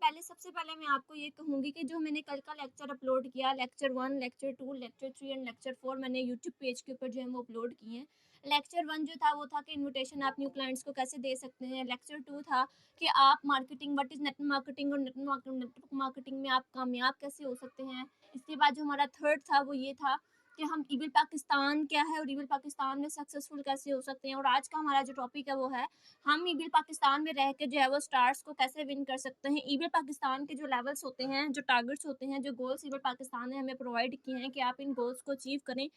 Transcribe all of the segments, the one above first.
पहले सबसे पहले मैं आपको ये कहूँगी कि जो मैंने कल का लेक्चर अपलोड किया, lecture 1, lecture 2, lecture 3 and lecture 4 मैंने यूट्यूब पेज के ऊपर जो है वो अपलोड किए हैं। लेक्चर 1 जो था वो था कि इन्विटेशन आप न्यू क्लाइंट्स को कैसे दे सकते हैं। लेक्चर 2 था कि आप marketing, what is network marketing और नेटवर्क मार्केटिंग में आप कामयाब कैसे हो सकते हैं। इसके बाद जो हमारा थर्ड था वो ये था कि हम ईबिल पाकिस्तान क्या है और ईबिल पाकिस्तान में सक्सेसफुल कैसे हो सकते हैं। और आज का हमारा जो टॉपिक है वो है हम ईबिल पाकिस्तान में रह के जो है वो स्टार्स को कैसे विन कर सकते हैं। ईबिल पाकिस्तान के जो लेवल्स होते हैं, जो टारगेट्स होते हैं, जो गोल्स ईबिल पाकिस्तान ने हमें प्रोवाइड किए हैं कि आप इन गोल्स को अचीव करें।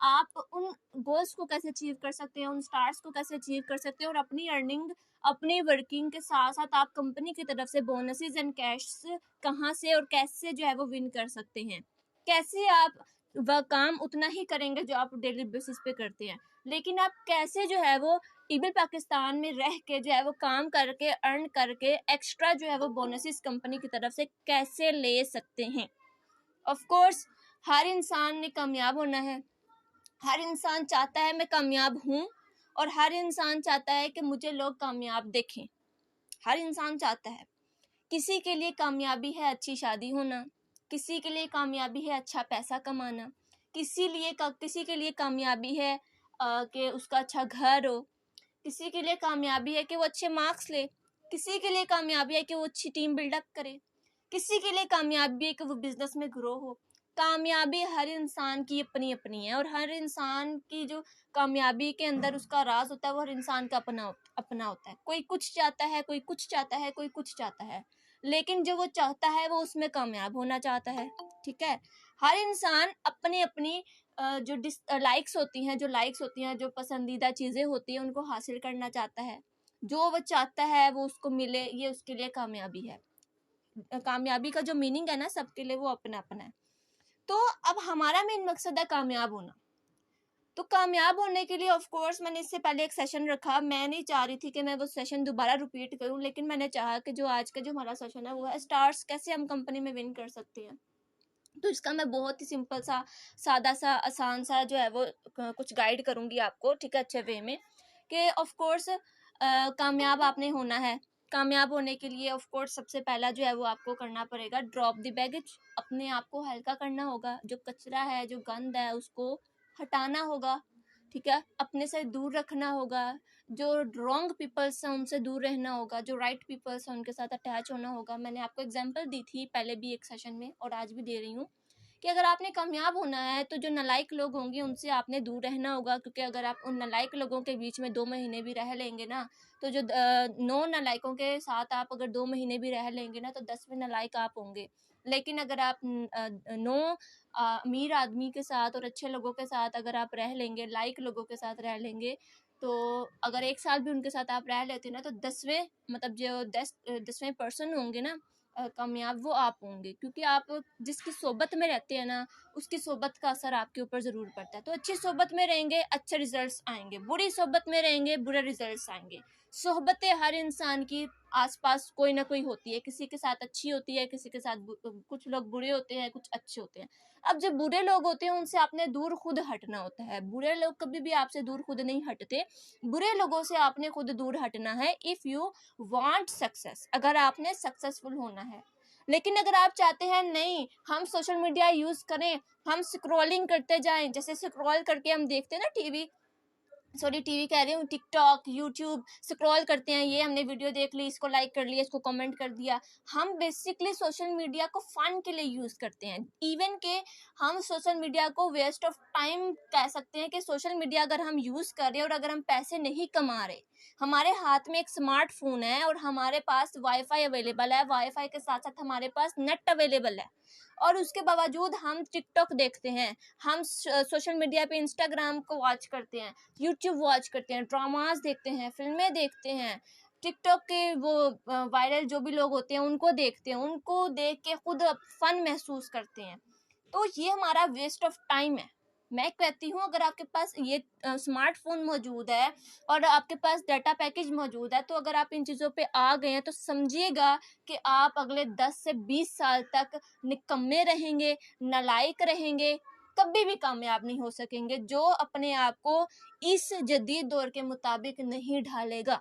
आप उन गोल्स को कैसे अचीव कर सकते हैं, उन स्टार्स को कैसे अचीव कर सकते हैं और अपनी अर्निंग, अपनी वर्किंग के साथ साथ आप कंपनी की तरफ से बोनसेस एंड कैश कहाँ से और कैसे जो है वो विन कर सकते हैं। कैसे आप वह काम उतना ही करेंगे जो आप डेली बेसिस पे करते हैं, लेकिन आप कैसे जो है वो ईबिल पाकिस्तान में रह के जो है वो काम करके अर्न करके एक्स्ट्रा जो है वो बोनसेस कंपनी की तरफ से कैसे ले सकते हैं। ऑफ कोर्स हर इंसान ने कामयाब होना है, हर इंसान चाहता है मैं कामयाब हूँ और हर इंसान चाहता है कि मुझे लोग कामयाब देखें। हर इंसान चाहता है। किसी के लिए कामयाबी है अच्छी शादी होना, किसी के लिए कामयाबी है अच्छा पैसा कमाना, किसी के लिए कामयाबी है कि उसका अच्छा घर हो, किसी के लिए कामयाबी है कि वो अच्छे मार्क्स ले, किसी के लिए कामयाबी है कि वो अच्छी टीम बिल्डअप करे, किसी के लिए कामयाबी है कि वो बिजनेस में ग्रो हो। कामयाबी हर इंसान की अपनी अपनी है और हर इंसान की जो कामयाबी के अंदर उसका राज होता है वो हर इंसान का अपना होता है। कोई कुछ चाहता है, कोई कुछ चाहता है, कोई कुछ चाहता है, लेकिन जो वो चाहता है वो उसमें कामयाब होना चाहता है। ठीक है, हर इंसान अपनी अपनी जो लाइक्स होती हैं, जो पसंदीदा चीज़ें होती हैं उनको हासिल करना चाहता है। जो वो चाहता है वो उसको मिले, ये उसके लिए कामयाबी है। कामयाबी का जो मीनिंग है ना सबके लिए वो अपना अपना है। तो अब हमारा मेन मकसद है कामयाब होना। तो कामयाब होने के लिए ऑफ कोर्स मैंने इससे पहले एक सेशन रखा। मैं नहीं चाह रही थी कि मैं वो सेशन दोबारा रिपीट करूं, लेकिन मैंने चाहा कि जो आज का जो हमारा सेशन है वो है स्टार्स कैसे हम कंपनी में विन कर सकते हैं। तो इसका मैं बहुत ही सिंपल सा, सादा सा, आसान सा जो है वो कुछ गाइड करूंगी आपको, ठीक है, अच्छे वे में कि ऑफ कोर्स कामयाब आपने होना है। कामयाब होने के लिए ऑफ कोर्स सबसे पहला जो है वो आपको करना पड़ेगा ड्रॉप द बैगेज। अपने आप को हल्का करना होगा, जो कचरा है, जो गंद है उसको हटाना होगा। ठीक है, अपने से दूर रखना होगा, जो रॉन्ग पीपल्स हैं उनसे दूर रहना होगा, जो राइट पीपल्स हैं उनके साथ अटैच होना होगा। मैंने आपको एग्जांपल दी थी पहले भी एक सेशन में और आज भी दे रही हूँ कि अगर आपने कामयाब होना है तो जो नालायक लोग होंगे उनसे आपने दूर रहना होगा, क्योंकि अगर आप उन नालायक लोगों के बीच में 2 महीने भी रह लेंगे ना, तो जो 9 नालायकों के साथ आप अगर 2 महीने भी रह लेंगे ना तो 10वें नालायक आप होंगे। लेकिन अगर आप 9 अमीर आदमी के साथ और अच्छे लोगों के साथ अगर आप रह लेंगे, लाइक लोगों के साथ रह लेंगे, तो अगर 1 साल भी उनके साथ आप रह लेते ना तो 10वें मतलब जो 10वें पर्सन होंगे ना कामयाब, वो आप होंगे, क्योंकि आप जिसकी सोबत में रहते हैं ना उसकी सोबत का असर आपके ऊपर ज़रूर पड़ता है। तो अच्छी सोबत में रहेंगे अच्छे रिजल्ट्स आएंगे, बुरी सोबत में रहेंगे बुरे रिजल्ट्स आएंगे। सोहबतें हर इंसान की आसपास कोई ना कोई होती है, किसी के साथ अच्छी होती है, किसी के साथ कुछ लोग बुरे होते हैं, कुछ अच्छे होते हैं। अब जो बुरे लोग होते हैं उनसे आपने दूर खुद हटना होता है। बुरे लोग कभी भी आपसे दूर खुद नहीं हटते, बुरे लोगों से आपने खुद दूर हटना है इफ़ यू वांट सक्सेस, अगर आपने सक्सेसफुल होना है। लेकिन अगर आप चाहते हैं नहीं हम सोशल मीडिया यूज़ करें, हम स्क्रॉलिंग करते जाएं, जैसे स्क्रॉल करके हम देखते हैं ना टीवी कह रही हूँ, टिकटॉक, यूट्यूब स्क्रॉल करते हैं, ये हमने वीडियो देख ली, इसको लाइक कर लिया, इसको कमेंट कर दिया। हम बेसिकली सोशल मीडिया को फन के लिए यूज़ करते हैं। इवन के हम सोशल मीडिया को वेस्ट ऑफ टाइम कह सकते हैं कि सोशल मीडिया अगर हम यूज़ कर रहे हैं और अगर हम पैसे नहीं कमा रहे, हमारे हाथ में एक स्मार्टफोन है और हमारे पास वाईफाई अवेलेबल है, वाईफाई के साथ साथ हमारे पास नेट अवेलेबल है, और उसके बावजूद हम टिकटॉक देखते हैं, हम सोशल मीडिया पे इंस्टाग्राम को वॉच करते हैं, यूट्यूब वॉच करते हैं, ड्रामास देखते हैं, फिल्में देखते हैं, टिकटॉक के वो वायरल जो भी लोग होते हैं उनको देखते हैं, उनको देख के खुद फन महसूस करते हैं। तो ये हमारा वेस्ट ऑफ टाइम है। मैं कहती हूँ अगर आपके पास ये स्मार्टफोन मौजूद है और आपके पास डाटा पैकेज मौजूद है, तो अगर आप इन चीज़ों पे आ गए हैं तो समझिएगा कि आप अगले 10 से 20 साल तक निकम्मे रहेंगे, नालायक रहेंगे, कभी भी कामयाब नहीं हो सकेंगे जो अपने आप को इस जदीद दौर के मुताबिक नहीं ढालेगा।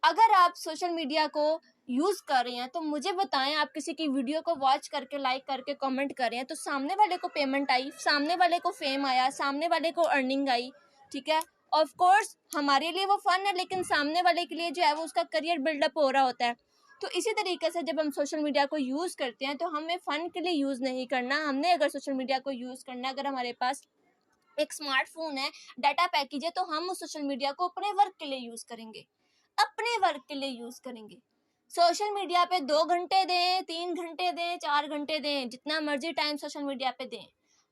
अगर आप सोशल मीडिया को यूज़ कर रहे हैं तो मुझे बताएं, आप किसी की वीडियो को वॉच करके, लाइक करके, कमेंट कर रहे हैं तो सामने वाले को पेमेंट आई, सामने वाले को फेम आया, सामने वाले को अर्निंग आई, ठीक है। ऑफ कोर्स हमारे लिए वो फन है, लेकिन सामने वाले के लिए जो है वो उसका करियर बिल्डअप हो रहा होता है। तो इसी तरीके से जब हम सोशल मीडिया को यूज़ करते हैं तो हमें फ़न के लिए यूज़ नहीं करना। हमने अगर सोशल मीडिया को यूज़ करना है, अगर हमारे पास एक स्मार्टफोन है, डाटा पैकेज है, तो हम उस सोशल मीडिया को अपने वर्क के लिए यूज़ करेंगे, अपने वर्क के लिए यूज़ करेंगे। सोशल मीडिया पे 2 घंटे दें, 3 घंटे दें, 4 घंटे दें, जितना मर्जी टाइम सोशल मीडिया पे दें।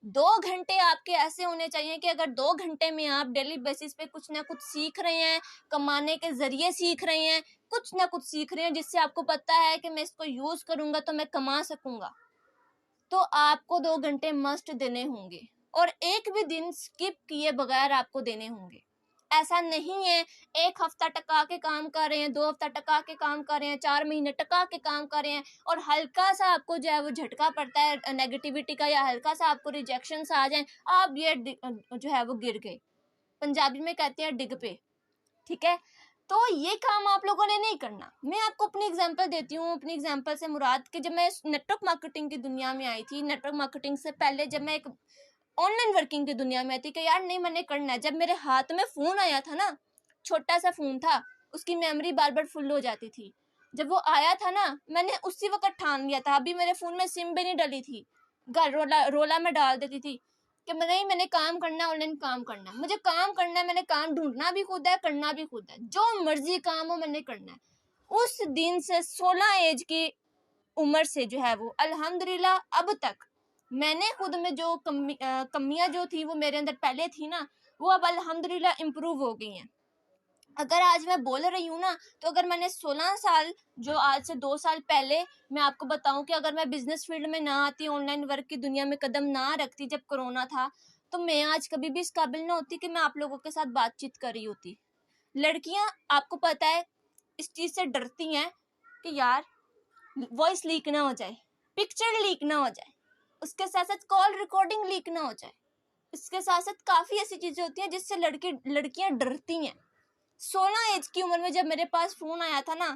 2 घंटे आपके ऐसे होने चाहिए कि अगर 2 घंटे में आप डेली बेसिस पे कुछ ना कुछ सीख रहे हैं, कमाने के ज़रिए सीख रहे हैं, कुछ ना कुछ सीख रहे हैं जिससे आपको पता है कि मैं इसको यूज़ करूँगा तो मैं कमा सकूँगा, तो आपको 2 घंटे मस्ट देने होंगे और एक भी दिन स्किप किए बगैर आपको देने होंगे। ऐसा नहीं है 1 हफ्ता टका के काम कर रहे हैं, 2 हफ्ता टका के काम कर रहे हैं, 4 महीने टका के काम कर रहे हैं और हल्का सा आपको जो है वो झटका पड़ता है नेगेटिविटी का, या हल्का सा आपको रिजेक्शंस आ जाएं, आप ये जो है वो गिर गए। पंजाबी में कहते हैं डिग पे, ठीक है। तो ये काम आप लोगों ने नहीं करना। मैं आपको अपनी एग्जांपल देती हूँ। अपनी एग्जांपल से मुराद कि जब मैं नेटवर्क मार्केटिंग की दुनिया में आई थी, नेटवर्क मार्केटिंग से पहले जब मैं एक ऑनलाइन वर्किंग की दुनिया में आई थी कि यार नहीं मैंने करना है, जब मेरे हाथ में फ़ोन आया था ना, छोटा सा फ़ोन था, उसकी मेमोरी बार बार फुल हो जाती थी। जब वो आया था ना, मैंने उसी वक्त ठान लिया था, अभी मेरे फ़ोन में सिम भी नहीं डली थी, घर रोला में डाल देती थी कि नहीं मैंने काम करना है, ऑनलाइन काम करना है, मुझे काम करना है, मैंने काम ढूंढना भी खुद है, करना भी खुद है, जो मर्जी काम हो मैंने करना है। उस दिन से 16 एज की उम्र से जो है वो अल्हम्दुलिल्लाह अब तक मैंने खुद में जो कमियां जो थी वो मेरे अंदर पहले थी ना, वो अब अल्हम्दुलिल्लाह इम्प्रूव हो गई हैं। अगर आज मैं बोल रही हूँ ना, तो अगर मैंने 16 साल जो आज से 2 साल पहले मैं आपको बताऊं कि अगर मैं बिजनेस फील्ड में ना आती, ऑनलाइन वर्क की दुनिया में कदम ना रखती जब कोरोना था, तो मैं आज कभी भी इस काबिल ना होती कि मैं आप लोगों के साथ बातचीत कर रही होती। लड़कियां आपको पता है इस चीज़ से डरती हैं कि यार वॉइस लीक ना हो जाए, पिक्चर लीक ना हो जाए, उसके साथ साथ कॉल रिकॉर्डिंग लीक ना हो जाए, इसके साथ साथ काफ़ी ऐसी चीज़ें होती हैं जिससे लड़कियां डरती हैं। 16 एज की उम्र में जब मेरे पास फ़ोन आया था ना,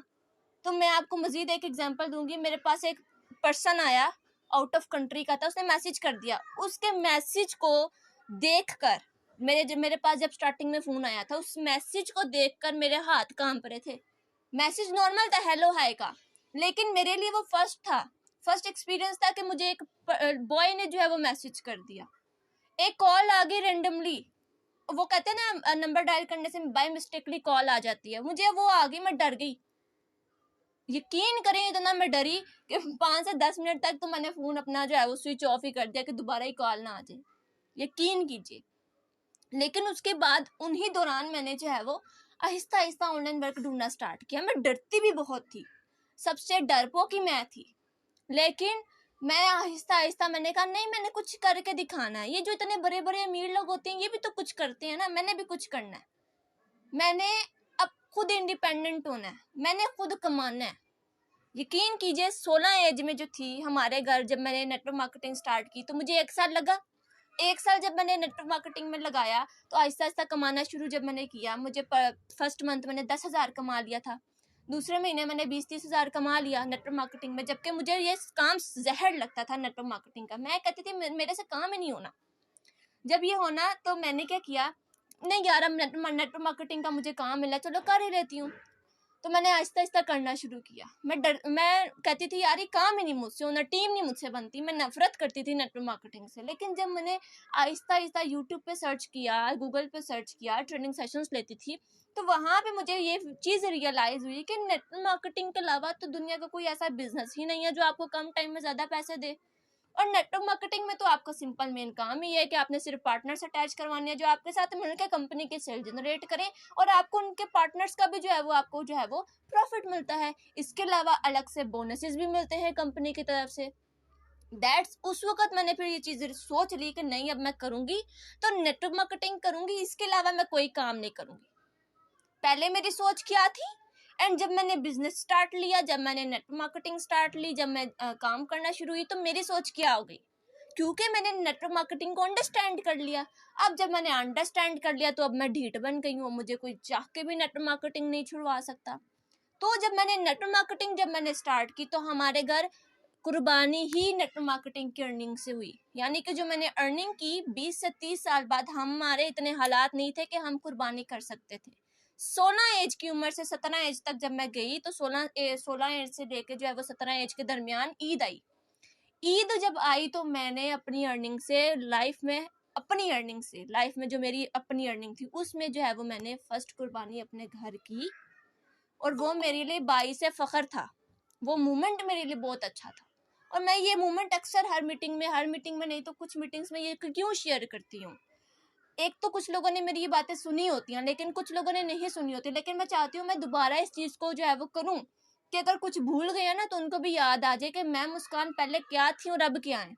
तो मैं आपको मज़ीद एक एग्जांपल दूंगी। मेरे पास एक पर्सन आया, आउट ऑफ कंट्री का था, उसने मैसेज कर दिया। उसके मैसेज को देखकर मेरे पास जब स्टार्टिंग में फ़ोन आया था, उस मैसेज को देखकर मेरे हाथ कांप रहे थे। मैसेज नॉर्मल था, हेलो हाय का, लेकिन मेरे लिए वो फर्स्ट एक्सपीरियंस था कि मुझे एक बॉय ने जो है वो मैसेज कर दिया। एक कॉल आ गई रेंडमली, वो कहते हैं ना नंबर डायल करने से बाय मिस्टेकली कॉल आ जाती है, मुझे वो आ गई, मैं डर गई। यकीन करें इतना मैं डरी कि 5 से 10 मिनट तक तो मैंने फ़ोन अपना जो है वो स्विच ऑफ ही कर दिया कि दोबारा ही कॉल ना आ जाए, यकीन कीजिए। लेकिन उसके बाद उन्हीं दौरान मैंने जो है वो आहिस्ता आहिस्ता ऑनलाइन वर्क ढूंढना स्टार्ट किया। मैं डरती भी बहुत थी, सबसे डरपोक ही मैं थी, लेकिन मैं आहिस्ता आहिस्ता मैंने कहा नहीं मैंने कुछ करके दिखाना है। ये जो इतने बड़े बड़े अमीर लोग होते हैं ये भी तो कुछ करते हैं ना, मैंने भी कुछ करना है। मैंने अब खुद इंडिपेंडेंट होना है, मैंने खुद कमाना है। यकीन कीजिए 16 एज में जो थी हमारे घर, जब मैंने नेटवर्क मार्केटिंग स्टार्ट की तो मुझे 1 साल लगा। 1 साल जब मैंने नेटवर्क मार्केटिंग में लगाया तो आहिस्ता आहिस्ता कमाना शुरू जब मैंने किया, मुझे फर्स्ट मंथ मैंने 10,000 कमा लिया था, दूसरे महीने मैंने 20-30 हज़ार कमा लिया नेटवर्क मार्केटिंग में। जबकि मुझे ये काम जहर लगता था नेटवर्क मार्केटिंग का, मैं कहती थी मेरे से काम ही नहीं होना। जब ये होना तो मैंने क्या किया, नहीं यार अब नेटवर्क मार्केटिंग का मुझे काम मिला, चलो कर ही लेती हूँ। तो मैंने आहिस्ता आहिस्ता करना शुरू किया। मैं कहती थी यार ये काम ही नहीं मुझसे होना, टीम नहीं मुझसे बनती, मैं नफरत करती थी नेटवर्क मार्केटिंग से। लेकिन जब मैंने आहिस्ता आहिस्ता यूट्यूब पे सर्च किया, गूगल पे सर्च किया, ट्रेनिंग सेशंस लेती थी, तो वहाँ पे मुझे ये चीज़ रियलाइज़ हुई कि नेटवर्क मार्केटिंग के अलावा तो दुनिया का कोई ऐसा बिजनेस ही नहीं है जो आपको कम टाइम में ज़्यादा पैसे दे। और नेटवर्क मार्केटिंग में तो आपका सिंपल मेन काम ही है कि आपने सिर्फ पार्टनर्स अटैच करवाने हैं जो आपके साथ मिलकर कंपनी के सेल जनरेट करें, और आपको उनके पार्टनर्स का भी जो है वो आपको जो है वो प्रॉफिट मिलता है। इसके अलावा अलग से बोनसेस भी मिलते हैं कंपनी की तरफ से। दैट्स उस वक्त मैंने फिर ये चीज़ सोच ली कि नहीं अब मैं करूँगी तो नेटवर्क मार्केटिंग करूँगी, इसके अलावा मैं कोई काम नहीं करूँगी। पहले मेरी सोच क्या थी, एंड जब मैंने बिजनेस स्टार्ट लिया, जब मैंने नेटवर्क मार्केटिंग स्टार्ट ली, जब मैं काम करना शुरू हुई, तो मेरी सोच क्या हो गई, क्योंकि मैंने नेटवर्क मार्केटिंग को अंडरस्टैंड कर लिया। अब जब मैंने अंडरस्टैंड कर लिया तो अब मैं ढीठ बन गई हूँ, मुझे कोई चाह के भी नेटवर्क मार्केटिंग नहीं छुड़वा सकता। तो जब मैंने नेटवर्क मार्केटिंग जब मैंने स्टार्ट की तो हमारे घर कुर्बानी ही नेटवर्क मार्केटिंग की अर्निंग से हुई। यानी कि जो मैंने अर्निंग की 20 से 30 साल बाद हमारे इतने हालात नहीं थे कि हम कुर्बानी कर सकते थे। 16 एज की उम्र से 17 एज तक जब मैं गई तो 16 एज से लेके जो है वो 17 एज के दरमियान ईद आई। ईद जब आई तो मैंने अपनी अर्निंग से लाइफ में जो मेरी अपनी अर्निंग थी उसमें जो है वो मैंने फर्स्ट कुर्बानी अपने घर की, और वो मेरे लिए बाइस फख्र था। वो मोमेंट मेरे लिए बहुत अच्छा था, और मैं ये मोमेंट अक्सर हर मीटिंग में नहीं तो कुछ मीटिंग्स में ये क्यों शेयर करती हूँ। एक तो कुछ लोगों ने मेरी ये बातें सुनी होती हैं लेकिन कुछ लोगों ने नहीं सुनी होती, लेकिन मैं चाहती हूँ मैं दोबारा इस चीज़ को जो है वो करूँ कि अगर कुछ भूल गया ना तो उनको भी याद आ जाए कि मैं मुस्कान पहले क्या थी और अब क्या है।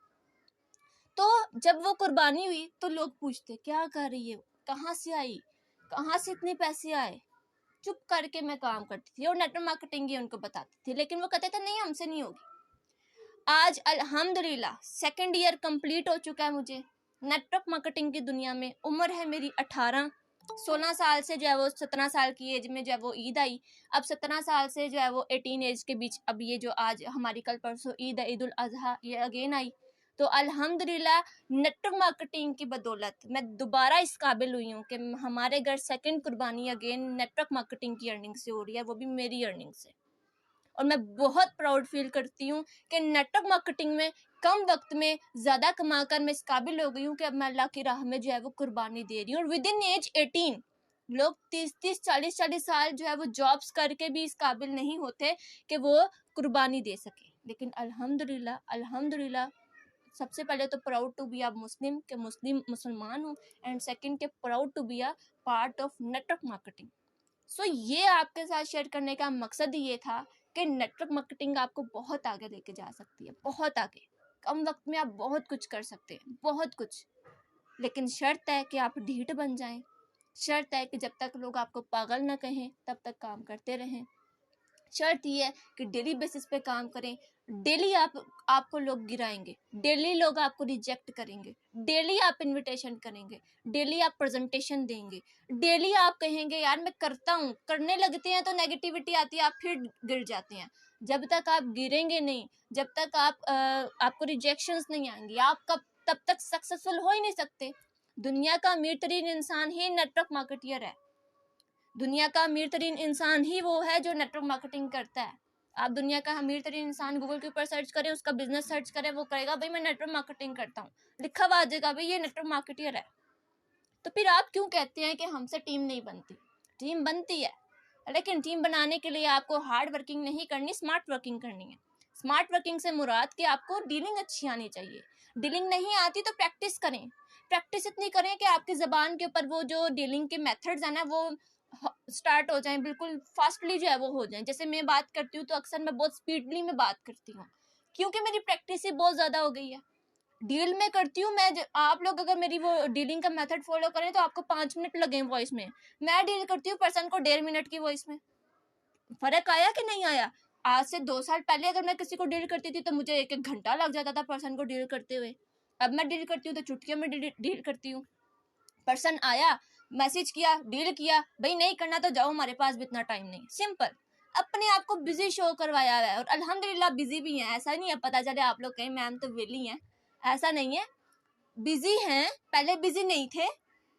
तो जब वो कुर्बानी हुई तो लोग पूछते क्या कर रही है, कहाँ से आई, कहाँ से इतने पैसे आए। चुप करके मैं काम करती थी और नेटवर्क मार्केटिंग ही उनको बताती थी, लेकिन वो कहते थे नहीं हमसे नहीं होगी। आज अल्हम्दुलिल्लाह 2nd ईयर कंप्लीट हो चुका है मुझे नेटवर्क मार्केटिंग की दुनिया में। उम्र है मेरी 18, 16 साल से जो है वो 17 साल की एज में जो है वो ईद आई। अब 17 साल से जो है वो 18 एज के बीच अब ये जो आज हमारी कल परसों ईद है, ईद उल अजहा, ये अगेन आई। तो अल्हम्दुलिल्लाह नेटवर्क मार्केटिंग की बदौलत मैं दोबारा इस काबिल हुई हूँ कि हमारे घर 2nd कुर्बानी अगेन नेटवर्क मार्केटिंग की अर्निंग से हो रही है, वो भी मेरी अर्निंग से। और मैं बहुत प्राउड फील करती हूँ कि नेटवर्क मार्केटिंग में कम वक्त में ज़्यादा कमा कर मैं इस काबिल हो गई हूँ कि अब मैं अल्लाह की राह में जो है वो कुर्बानी दे रही हूँ। और विद इन एज 18 लोग 30 40 साल जो है वो जॉब्स करके भी इस काबिल नहीं होते कि वो कुर्बानी दे सके। लेकिन अल्हम्दुलिल्लाह सबसे पहले तो proud to be a Muslim के मुसलमान हूँ, एंड सेकंड के proud to be a part of network marketing. So ये आपके साथ शेयर करने का मकसद ये था कि नेटवर्क मार्केटिंग आपको बहुत आगे लेके जा सकती है, बहुत आगे। कम वक्त में आप बहुत कुछ कर सकते हैं, बहुत कुछ। लेकिन शर्त है कि आप ढीठ बन जाएं, शर्त है कि जब तक लोग आपको पागल ना कहें तब तक काम करते रहें। शर्त ये है कि डेली बेसिस पे काम करें। डेली आपको लोग गिराएंगे, डेली लोग आपको रिजेक्ट करेंगे, डेली आप इनविटेशन करेंगे, डेली आप प्रेजेंटेशन देंगे, डेली आप कहेंगे यार मैं करता हूँ, करने लगते हैं तो नेगेटिविटी आती है, आप फिर गिर जाते हैं। जब तक आप गिरेंगे नहीं, जब तक आपको रिजेक्शंस नहीं आएंगे, आप तब तक सक्सेसफुल हो ही नहीं सकते। दुनिया का अमीर तरीन इंसान ही नेटवर्क मार्केटियर है। दुनिया का अमीर तरीन इंसान ही वो है जो नेटवर्क मार्केटिंग करता है। आप दुनिया का अमीर तरीन इंसान गूगल के ऊपर सर्च करें, उसका बिजनेस सर्च करें, वो करेगा भाई मैं नेटवर्क मार्केटिंग करता हूँ, लिखा हुआ आ जाएगा भाई ये नेटवर्क मार्केटियर है। तो फिर आप क्यों कहते हैं कि हमसे टीम नहीं बनती? टीम बनती है, लेकिन टीम बनाने के लिए आपको हार्ड वर्किंग नहीं करनी, स्मार्ट वर्किंग करनी है। स्मार्ट वर्किंग से मुराद कि आपको डीलिंग अच्छी आनी चाहिए। डीलिंग नहीं आती तो प्रैक्टिस करें, प्रैक्टिस इतनी करें कि आपकी ज़बान के ऊपर वो जो डीलिंग के मेथड्स हैं ना वो स्टार्ट हो जाएं, बिल्कुल फास्टली जो है वो हो जाएं। जैसे मैं बात करती हूँ तो अक्सर मैं बहुत स्पीडली में बात करती हूँ, क्योंकि मेरी प्रैक्टिस ही बहुत ज़्यादा हो गई है। डील में करती हूँ मैं, आप लोग अगर मेरी वो डीलिंग का मेथड फॉलो करें तो आपको 5 मिनट लगे वॉइस में, मैं डील करती हूँ पर्सन को 1.5 मिनट की वॉइस में। फर्क आया कि नहीं आया? आज से 2 साल पहले अगर मैं किसी को डील करती थी तो मुझे 1 घंटा लग जाता था पर्सन को डील करते हुए। अब मैं डील करती हूँ तो चुटकियों में डील करती हूँ। पर्सन आया, मैसेज किया, डील किया, भाई नहीं करना तो जाओ, हमारे पास भी इतना टाइम नहीं। सिंपल, अपने आप को बिजी शो करवाया है। और अल्हम्दुलिल्लाह बिजी भी हैं, ऐसा नहीं है पता चले आप लोग कहीं मैम तो वेली हैं, ऐसा नहीं है। बिजी हैं, पहले बिजी नहीं थे,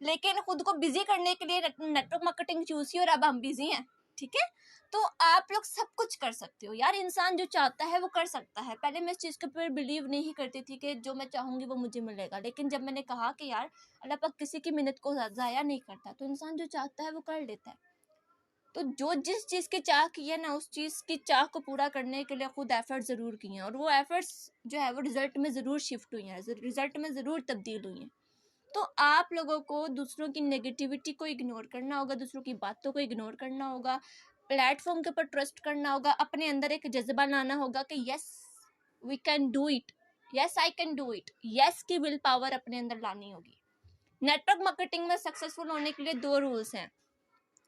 लेकिन खुद को बिजी करने के लिए नेटवर्क मार्केटिंग चूज की और अब हम बिजी हैं। ठीक है, तो आप लोग सब कुछ कर सकते हो यार, इंसान जो चाहता है वो कर सकता है। पहले मैं इस चीज़ के ऊपर बिलीव नहीं करती थी कि जो मैं चाहूँगी वो मुझे मिलेगा, लेकिन जब मैंने कहा कि यार अल्लाह पाक किसी की मेहनत को ज़ाया नहीं करता, तो इंसान जो चाहता है वो कर लेता है। तो जो जिस चीज़ की चाह की है ना, उस चीज़ की चाह को पूरा करने के लिए खुद एफर्ट ज़रूर किए हैं, और वो एफर्ट्स जो है वो रिजल्ट में ज़रूर शिफ्ट हुई हैं, रिजल्ट में ज़रूर तब्दील हुई हैं। तो आप लोगों को दूसरों की नेगेटिविटी को इग्नोर करना होगा, दूसरों की बातों को इग्नोर करना होगा, प्लेटफॉर्म के ऊपर ट्रस्ट करना होगा, अपने अंदर एक जज्बा लाना होगा कि yes we can do it, yes I can do it, yes की विल पावर अपने अंदर लानी होगी। नेटवर्क मार्केटिंग में सक्सेसफुल होने के लिए 2 रूल्स हैं,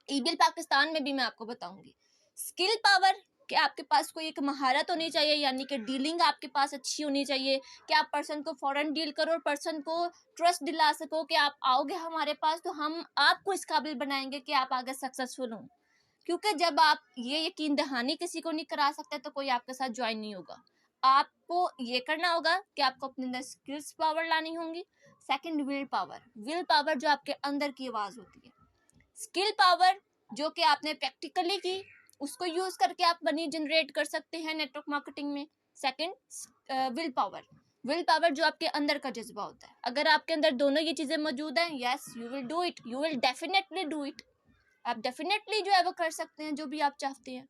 ईबिल पाकिस्तान में भी मैं आपको बताऊंगी। स्किल पावर, कि आपके पास कोई एक महारत होनी चाहिए, यानी कि डीलिंग आपके पास अच्छी होनी चाहिए कि आप पर्सन को फौरन डील करो और पर्सन को ट्रस्ट दिला सको कि आप आओगे हमारे पास तो हम आपको इस काबिल बनाएंगे कि आप आगे सक्सेसफुल हो। क्योंकि जब आप ये यकीन दहानी किसी को नहीं करा सकते तो कोई आपके साथ ज्वाइन नहीं होगा। आपको ये करना होगा कि आपको अपने अंदर स्किल्स पावर लानी होंगी। सेकंड, विल पावर जो आपके अंदर की आवाज होती है। स्किल पावर जो कि आपने प्रैक्टिकली की, उसको यूज करके आप मनी जनरेट कर सकते हैं नेटवर्क मार्केटिंग में। सेकंड, विल पावर जो आपके अंदर का जज्बा होता है। अगर आपके अंदर दोनों ये चीजें मौजूद हैं, yes you will do it, you will definitely do it. आप डेफिनेटली जो है वो कर सकते हैं जो भी आप चाहते हैं।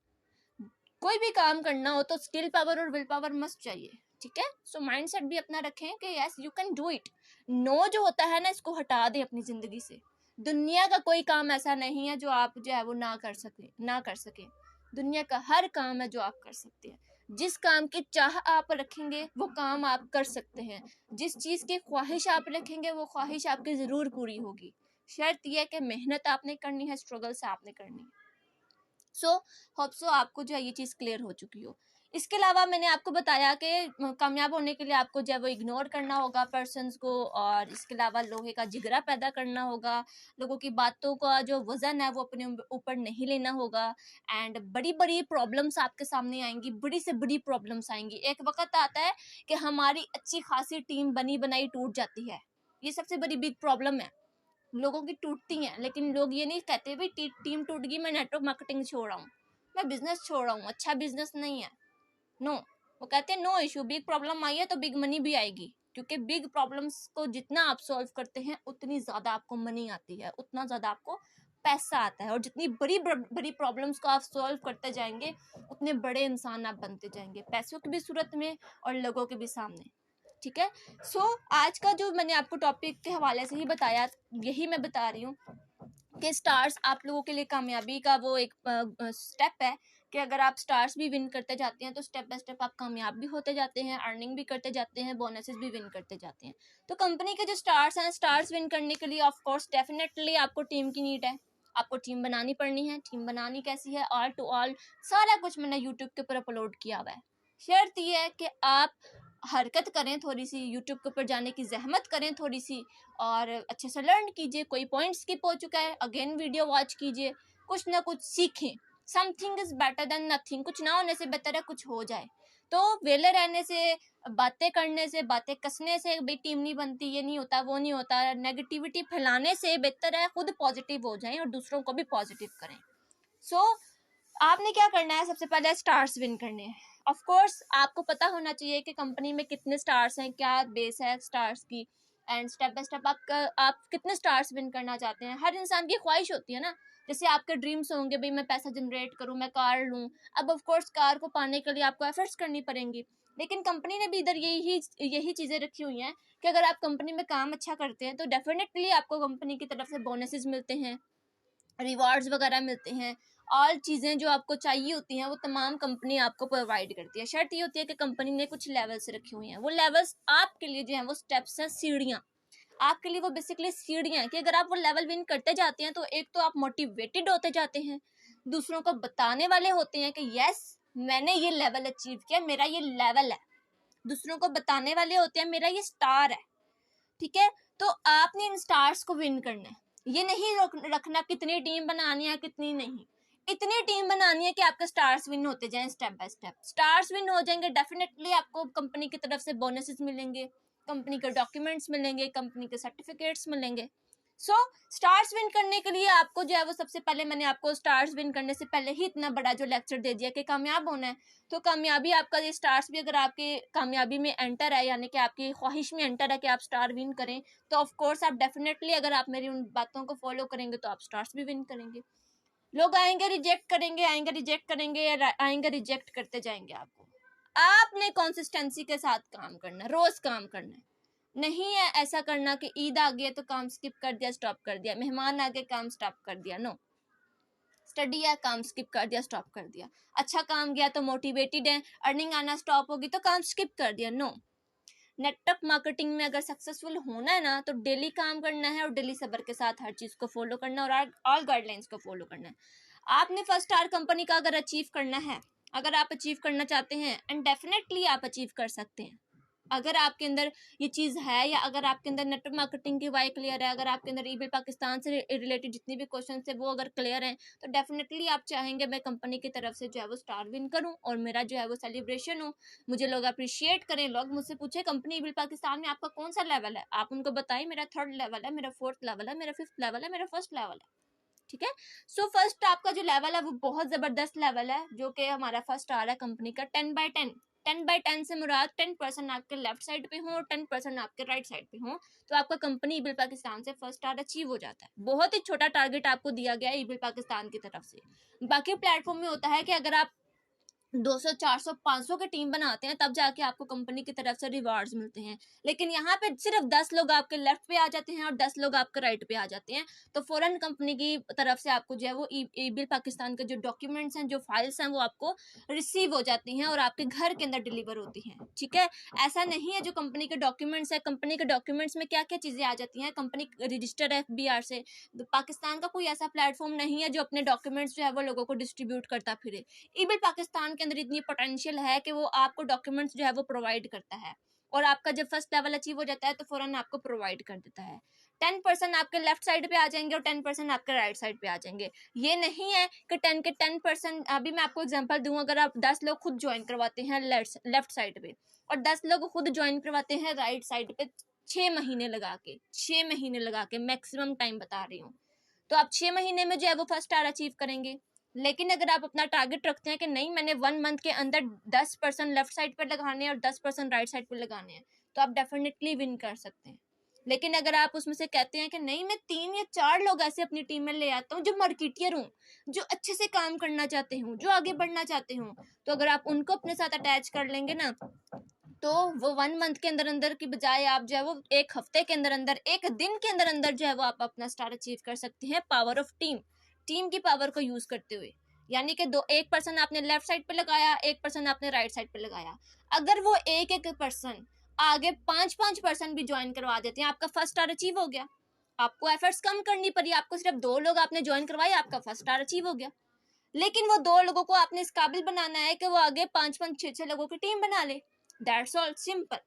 कोई भी काम करना हो तो स्किल पावर और विल पावर मस्ट चाहिए, ठीक है। सो माइंडसेट भी अपना रखें कि yes you can do it. No जो होता है ना, इसको हटा दें अपनी जिंदगी से। दुनिया का कोई काम ऐसा नहीं है जो आप जो है वो ना कर सके। दुनिया का हर काम है जो आप कर सकते हैं। जिस काम की चाह आप रखेंगे वो काम आप कर सकते हैं। जिस चीज की ख्वाहिश आप रखेंगे वो ख्वाहिश आपकी जरूर पूरी होगी। शर्त यह है कि मेहनत आपने करनी है, स्ट्रगल से आपने करनी है। होप सो आपको जो है ये चीज़ क्लियर हो चुकी हो। इसके अलावा मैंने आपको बताया कि कामयाब होने के लिए आपको जो है वो इग्नोर करना होगा पर्सन्स को, और इसके अलावा लोहे का जिगरा पैदा करना होगा। लोगों की बातों का जो वजन है वो अपने ऊपर नहीं लेना होगा। एंड बड़ी बड़ी प्रॉब्लम्स आपके सामने आएंगी, बड़ी से बड़ी प्रॉब्लम्स आएंगी। एक वक्त आता है कि हमारी अच्छी खासी टीम बनी बनाई टूट जाती है। ये सबसे बड़ी बिग प्रॉब्लम है, लोगों की टूटती हैं। लेकिन लोग ये नहीं कहते भाई टीम टूट गई, मैं नेटवर्क मार्केटिंग छोड़ रहा हूँ, मैं बिजनेस छोड़ रहा हूँ, अच्छा बिजनेस नहीं है। नो, वो कहते हैं नो इशू, बिग प्रॉब्लम आई है तो बिग मनी भी आएगी। क्योंकि बिग प्रॉब्लम्स को जितना आप सॉल्व करते हैं उतनी ज्यादा आपको मनी आती है, उतना ज्यादा आपको पैसा आता है। और जितनी बड़ी बड़ी प्रॉब्लम्स को आप सॉल्व करते जाएंगे उतने बड़े इंसान आप बनते जाएंगे, पैसों की भी सूरत में और लोगों के भी सामने, ठीक है। आज का जो मैंने आपको टॉपिक के हवाले से ही बताया, यही मैं बता रही हूँ कि स्टार्स आप लोगों के लिए कामयाबी का वो एक स्टेप है कि अगर आप स्टार्स भी विन करते जाते हैं तो स्टेप बाय स्टेप आप कामयाब भी होते जाते हैं, अर्निंग भी करते जाते हैं, बोनसेस भी विन करते जाते हैं। तो कंपनी के जो स्टार्स हैं, स्टार्स विन करने के लिए ऑफ कोर्स डेफिनेटली आपको टीम की नीड है। आपको टीम बनानी पड़नी है। टीम बनानी कैसी है? ऑल टू ऑल सारा कुछ मैंने यूट्यूब के ऊपर अपलोड किया हुआ है। शर्त यह है कि आप हरकत करें, थोड़ी सी यूट्यूब के ऊपर जाने की जहमत करें थोड़ी सी, और अच्छे से लर्न कीजिए। कोई पॉइंट स्किप हो चुका है, अगेन वीडियो वॉच कीजिए, कुछ ना कुछ सीखें। Something is better than nothing, कुछ ना होने से बेहतर है कुछ हो जाए। तो वेले रहने से, बातें करने से, बातें कसने से भाई टीम नहीं बनती, ये नहीं होता, वो नहीं होता, नेगेटिविटी फैलाने से बेहतर है खुद पॉजिटिव हो जाएं और दूसरों को भी पॉजिटिव करें। आपने क्या करना है? सबसे पहले स्टार्स विन करने हैं। ऑफ कोर्स आपको पता होना चाहिए कि कंपनी में कितने स्टार्स हैं, क्या बेस है स्टार्स की, एंड स्टेप बाय स्टेप आप कितने स्टार्स विन करना चाहते हैं। हर इंसान की ख्वाहिश होती है ना, जैसे आपके ड्रीम्स होंगे भाई मैं पैसा जनरेट करूं, मैं कार लूं। अब ऑफ कोर्स कार को पाने के लिए आपको एफर्ट्स करनी पड़ेंगी, लेकिन कंपनी ने भी इधर यही चीज़ें रखी हुई हैं कि अगर आप कंपनी में काम अच्छा करते हैं तो डेफिनेटली आपको कंपनी की तरफ से बोनसेस मिलते हैं, रिवार्ड्स वगैरह मिलते हैं। और चीज़ें जो आपको चाहिए होती हैं वो तमाम कंपनी आपको प्रोवाइड करती है। शर्त ये होती है कि कंपनी ने कुछ लेवल्स रखी हुई हैं। वो लेवल्स आपके लिए जो हैं वो स्टेप्स हैं, सीढ़ियाँ। आपके लिए वो बेसिकली सीढ़ियाँ हैं कि अगर आप वो लेवल विन करते जाते हैं तो एक तो आप मोटिवेटेड होते जाते हैं, दूसरों को बताने वाले होते हैं कि यस मैंने ये लेवल अचीव किया, मेरा ये लेवल है। दूसरों को बताने वाले होते हैं मेरा ये स्टार है, ठीक है। तो आपने इन स्टार्स को विन करना है। ये नहीं रखना कितनी टीम बनानी है कितनी नहीं, इतनी टीम बनानी है कि आपके स्टार्स विन होते जाएं step by step. Stars win हो जाएंगे डेफिनेटली आपको कंपनी की तरफ से बोनसेस मिलेंगे, कंपनी के डॉक्यूमेंट्स मिलेंगे, कंपनी के सर्टिफिकेट्स मिलेंगे। स्टार्स विन करने के लिए आपको जो है वो सबसे पहले मैंने आपको स्टार्स विन करने से पहले ही इतना बड़ा जो लेक्चर दे दिया कि कामयाब होना है। तो कामयाबी आपका ये स्टार्स भी अगर आपके कामयाबी में एंटर है, यानी कि आपकी ख्वाहिश में एंटर है कि आप स्टार विन करें, तो ऑफ कोर्स आप डेफिनेटली अगर आप मेरी उन बातों को फॉलो करेंगे तो आप स्टार्स भी विन करेंगे। लोग आएंगे रिजेक्ट करेंगे, आएंगे रिजेक्ट करते जाएंगे। आपने कंसिस्टेंसी के साथ काम करना है, रोज काम करना है। नहीं है ऐसा करना कि ईद आ गई तो काम स्किप कर दिया, स्टॉप कर दिया, मेहमान आ गए काम स्टॉप कर दिया। नो, स्टडी है काम स्किप कर दिया, स्टॉप कर दिया। अच्छा काम गया तो मोटिवेटेड है, अर्निंग आना स्टॉप होगी तो काम स्किप कर दिया। नो, नेटवर्क मार्केटिंग में अगर सक्सेसफुल होना है ना तो डेली काम करना है और डेली सब्र के साथ हर चीज को फॉलो करना और ऑल गाइडलाइंस को फॉलो करना है। आपने फर्स्ट स्टार कंपनी का अगर अचीव करना है, अगर आप अचीव करना चाहते हैं, एंड डेफिनेटली आप अचीव कर सकते हैं, अगर आपके अंदर ये चीज़ है, या अगर आपके अंदर नेटवर्क मार्केटिंग की वाई क्लियर है, अगर आपके अंदर ईबिल पाकिस्तान से रिलेटेड जितनी भी क्वेश्चन है वो अगर क्लियर हैं, तो डेफिनेटली आप चाहेंगे मैं कंपनी की तरफ से जो है वो स्टार विन करूं और मेरा जो है वो सेलिब्रेशन हो, मुझे लोग अप्रिशिएट करें, लोग मुझसे पूछे कंपनी ईबिल पाकिस्तान में आपका कौन सा लेवल है, आप उनको बताएं मेरा 3rd लेवल है, मेरा 4th लेवल है, मेरा 5th लेवल है, मेरा 1st लेवल है। ठीक है। सो फर्स्ट आपका जो लेवल है वो बहुत जबरदस्त लेवल है, जो कि हमारा फर्स्ट आ रहा है कंपनी का 10/10। 10/10 से मुराद 10% आपके लेफ्ट साइड पे हो और 10% आपके राइट साइड पे हो, तो आपका कंपनी ईबिल पाकिस्तान से फर्स्ट स्टार अचीव हो जाता है। बहुत ही छोटा टारगेट आपको दिया गया है ईबिल पाकिस्तान की तरफ से। बाकी प्लेटफॉर्म में होता है कि अगर आप 200, 400, 500 की टीम बनाते हैं तब जाके आपको कंपनी की तरफ से रिवार्ड्स मिलते हैं, लेकिन यहाँ पे सिर्फ 10 लोग आपके लेफ्ट पे आ जाते हैं और 10 लोग आपके राइट पे आ जाते हैं, तो फौरन कंपनी की तरफ से आपको जो है वो ईबिल पाकिस्तान के जो डॉक्यूमेंट्स हैं, जो फाइल्स हैं, वो आपको रिसीव हो जाती हैं और आपके घर के अंदर डिलीवर होती हैं। ठीक है। ऐसा नहीं है जो कंपनी के डॉक्यूमेंट्स है, कंपनी के डॉक्यूमेंट्स में क्या क्या चीज़ें आ जाती हैं, कंपनी रजिस्टर है FBR से, तो पाकिस्तान का कोई ऐसा प्लेटफॉर्म नहीं है जो अपने डॉक्यूमेंट्स जो है वो लोगों को डिस्ट्रीब्यूट करता फिरे। ईबिल पाकिस्तान के अंदर इतनी पोटेंशियल है कि वो आपको डॉक्यूमेंट्स जो है वो प्रोवाइड करता है, और आपका जब फर्स्ट लेवल अचीव हो जाता है तो फौरन आपको प्रोवाइड कर देता है। 10% आपके लेफ्ट साइड पे आ जाएंगे और 10% आपके राइट साइड पे आ जाएंगे। ये नहीं है कि 10 के 10%, अभी मैं आपको एग्जांपल दूं, अगर आप 10 लोग खुद ज्वाइन करवाते हैं लेफ्ट साइड पे और 10 लोग खुद ज्वाइन करवाते हैं राइट साइड पे, 6 महीने लगा के, 6 महीने लगा के मैक्सिमम टाइम बता रही हूँ, तो आप 6 महीने में जो है वो फर्स्ट स्टार अचीव करेंगे। लेकिन अगर आप अपना टारगेट रखते हैं कि नहीं मैंने 1 मंथ के अंदर 10% लेफ्ट साइड पर लगाने हैं और 10% राइट साइड पर लगाने हैं, तो आप डेफिनेटली विन कर सकते हैं। लेकिन अगर आप उसमें से कहते हैं कि नहीं मैं 3 या 4 लोग ऐसे अपनी टीम में ले आता हूँ जो मार्केटियर हूँ, जो अच्छे से काम करना चाहते हूँ, जो आगे बढ़ना चाहते हूँ, तो अगर आप उनको अपने साथ अटैच कर लेंगे ना, तो वो 1 मंथ के अंदर अंदर की बजाय आप जो है वो 1 हफ्ते के अंदर अंदर, 1 दिन के अंदर अंदर जो है वो आप अपना स्टार अचीव कर सकते हैं। पावर ऑफ टीम की पावर को यूज करते हुए, यानी कि 1% आपने लेफ्ट साइड पे लगाया, 1% आपने राइट साइड पे लगाया, अगर वो एक पर्सन आगे 5% भी ज्वाइन करवा देते हैं, आपका फर्स्ट स्टार अचीव हो गया। आपको एफर्ट्स कम करनी पड़ी, आपको सिर्फ 2 लोग आपने ज्वाइन करवाए, आपका फर्स्ट स्टार अचीव हो गया। लेकिन वो 2 लोगों को आपने इस काबिल बनाना है कि वो आगे 5-5, 6-6 लोगों की टीम बना ले। That's all simple.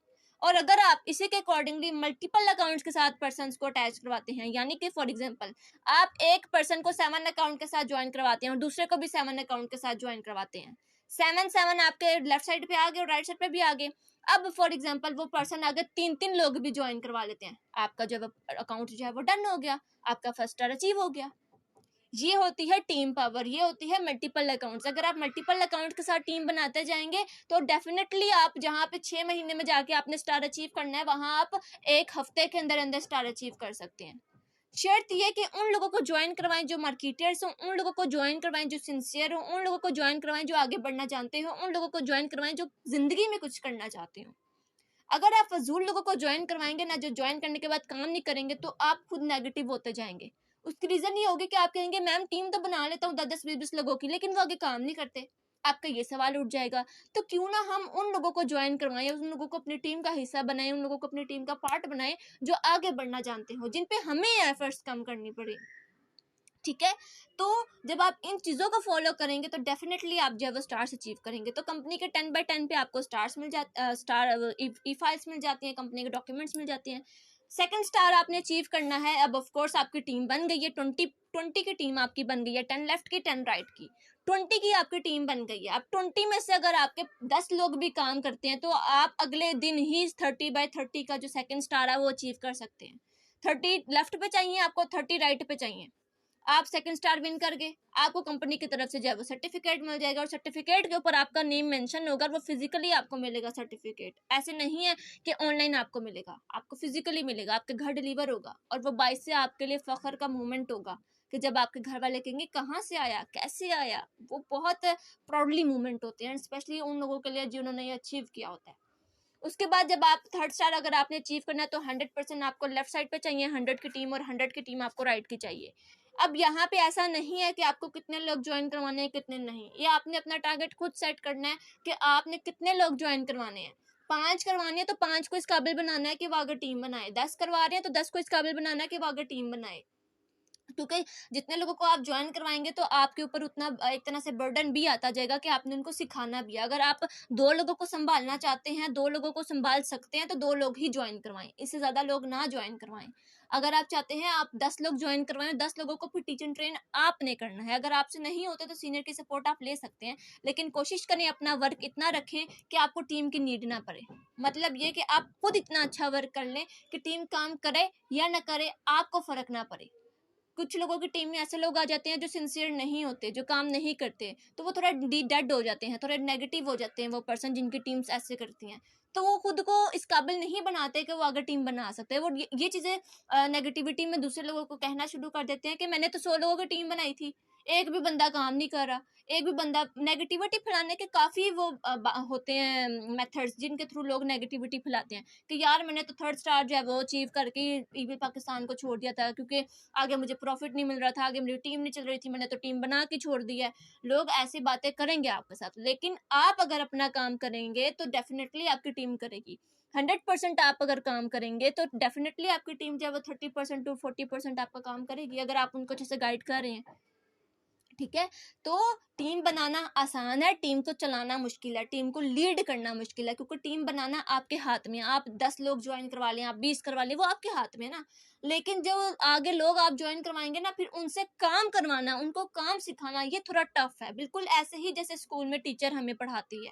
और अगर आप इसी के अकॉर्डिंगली मल्टीपल अकाउंट्स के साथ पर्सन को अटैच करवाते हैं, यानी कि फॉर एग्जांपल आप एक पर्सन को 7 अकाउंट के साथ ज्वाइन करवाते हैं और दूसरे को भी 7 अकाउंट के साथ ज्वाइन करवाते हैं, 7 आपके लेफ्ट साइड पे आ गए और राइट साइड पे भी आ गए। अब फॉर एग्जांपल वो पर्सन आगे 3-3 लोग भी ज्वाइन करवा लेते हैं, आपका जो अकाउंट जो है वो डन हो गया, आपका फर्स्ट स्टार अचीव हो गया। ये होती है टीम पावर, ये होती है मल्टीपल अकाउंट्स। अगर आप मल्टीपल अकाउंट के साथ टीम बनाते जाएंगे तो डेफिनेटली आप जहाँ पे 6 महीने में जाके आपने स्टार अचीव करना है, वहां आप 1 हफ्ते के अंदर अंदर स्टार अचीव कर सकते हैं। शर्त यह कि उन लोगों को ज्वाइन करवाएं जो मार्केटर्स हो, उन लोगों को ज्वाइन करवाएं जो सिंसियर हो, उन लोगों को ज्वाइन करवाएं जो आगे बढ़ना जानते हो, उन लोगों को ज्वाइन करवाएं जो जिंदगी में कुछ करना चाहते हो। अगर आप फजूल लोगों को ज्वाइन करवाएंगे ना, जो ज्वाइन करने के बाद काम नहीं करेंगे, तो आप खुद नेगेटिव होते जाएंगे। उसकी रीजन ये होगी कि आप कहेंगे मैम टीम तो बना लेता हूँ 10-10, 20-20 लोगों की, लेकिन वो आगे काम नहीं करते। आपका ये सवाल उठ जाएगा। तो क्यों ना हम उन लोगों को ज्वाइन करवाएं, उन लोगों को अपनी टीम का हिस्सा बनाएं, उन लोगों को अपनी टीम का पार्ट बनाएं जो आगे बढ़ना जानते हो, जिन पे हमें एफर्ट्स कम करनी पड़े। ठीक है। तो जब आप इन चीज़ों को फॉलो करेंगे तो डेफिनेटली आप जो है वो स्टार्स अचीव करेंगे। तो कंपनी के 10/10 पे आपको स्टार्स मिल जाते, स्टार ई फाइल्स मिल जाती हैं, कंपनी के डॉक्यूमेंट्स मिल जाते हैं। सेकंड स्टार आपने अचीव करना है। अब ऑफ कोर्स आपकी टीम बन गई है, 20 की टीम आपकी बन गई है, 10 लेफ्ट की 10 राइट की, 20 की आपकी टीम बन गई है। अब 20 में से अगर आपके 10 लोग भी काम करते हैं तो आप अगले दिन ही 30/30 का जो सेकंड स्टार है वो अचीव कर सकते हैं। 30 लेफ्ट पे चाहिए आपको, 30 राइट पे चाहिए, आप सेकंड स्टार विन कर गए, आपको कंपनी की तरफ से जो है वो सर्टिफिकेट मिल जाएगा और सर्टिफिकेट के ऊपर आपका नेम मेंशन होगा, वो फिजिकली आपको मिलेगा सर्टिफिकेट। ऐसे नहीं है कि ऑनलाइन आपको मिलेगा, आपको फिजिकली मिलेगा, आपके घर डिलीवर होगा, और वो बाइस से आपके लिए फख्र का मोमेंट होगा कि जब आपके घर वाले कहेंगे कहाँ से आया, कैसे आया। वो बहुत प्राउडली मोमेंट होते हैं, स्पेशली उन लोगों के लिए जिन्होंने ये अचीव किया होता है। उसके बाद जब आप थर्ड स्टार अगर आपने अचीव करना है तो 100% आपको लेफ्ट साइड पे चाहिए 100 की टीम, और 100 की टीम आपको राइट की चाहिए। अब यहाँ पे ऐसा नहीं है कि आपको कितने लोग ज्वाइन करवाने हैं कितने नहीं, ये आपने अपना टारगेट खुद सेट करना है कि आपने कितने लोग ज्वाइन करवाने हैं। 5 करवाने हैं तो 5 को इस काबिल बनाना है कि वो आगे टीम बनाए, 10 करवा रहे हैं तो 10 को इस काबिल बनाना है कि वो आगे टीम बनाए। क्योंकि जितने लोगों को आप ज्वाइन करवाएंगे तो आपके ऊपर उतना एक तरह से बर्डन भी आता जाएगा कि आपने उनको सिखाना भी है। अगर आप 2 लोगों को संभालना चाहते हैं, 2 लोगों को संभाल सकते हैं, तो 2 लोग ही ज्वाइन करवाएं, इससे ज़्यादा लोग ना ज्वाइन करवाएं। अगर आप चाहते हैं आप 10 लोग ज्वाइन करवाएं, 10 लोगों को फिर टीचर ट्रेन आपने करना है। अगर आपसे नहीं होता तो सीनियर की सपोर्ट आप ले सकते हैं, लेकिन कोशिश करें अपना वर्क इतना रखें कि आपको टीम की नीड ना पड़े। मतलब ये कि आप खुद इतना अच्छा वर्क कर लें कि टीम काम करे या ना करे आपको फ़र्क ना पड़े। कुछ लोगों की टीम में ऐसे लोग आ जाते हैं जो सिंसियर नहीं होते, जो काम नहीं करते, तो वो थोड़ा डेड हो जाते हैं, थोड़े नेगेटिव हो जाते हैं वो पर्सन जिनकी टीम्स ऐसे करती हैं। तो वो खुद को इस काबिल नहीं बनाते कि वो आगे टीम बना सकते हैं। वो ये चीज़ें नेगेटिविटी में दूसरे लोगों को कहना शुरू कर देते हैं कि मैंने तो 100 लोगों की टीम बनाई थी, एक भी बंदा काम नहीं कर रहा, एक भी बंदा। नेगेटिविटी फैलाने के काफ़ी वो होते हैं मेथड्स जिनके थ्रू लोग नेगेटिविटी फैलाते हैं कि यार मैंने तो 3rd स्टार जो है वो अचीव करके ईवी पाकिस्तान को छोड़ दिया था, क्योंकि आगे मुझे प्रॉफिट नहीं मिल रहा था, आगे मेरी टीम नहीं चल रही थी, मैंने तो टीम बना के छोड़ दी है। लोग ऐसी बातें करेंगे आपके साथ, लेकिन आप अगर अपना काम करेंगे तो डेफिनेटली आपकी टीम करेगी। 100% आप अगर काम करेंगे तो डेफिनेटली आपकी टीम जो है वो 30% टू 40% आपका काम करेगी, अगर आप उनको अच्छे से गाइड कर रहे हैं। ठीक है, तो टीम बनाना आसान है, टीम को चलाना मुश्किल है, टीम को लीड करना मुश्किल है, क्योंकि टीम बनाना आपके हाथ में है। आप 10 लोग ज्वाइन करवा लें, आप 20 करवा लें, वो आपके हाथ में है ना। लेकिन जो आगे लोग आप ज्वाइन करवाएंगे ना, फिर उनसे काम करवाना, उनको काम सिखाना, ये थोड़ा टफ है। बिल्कुल ऐसे ही जैसे स्कूल में टीचर हमें पढ़ाती है,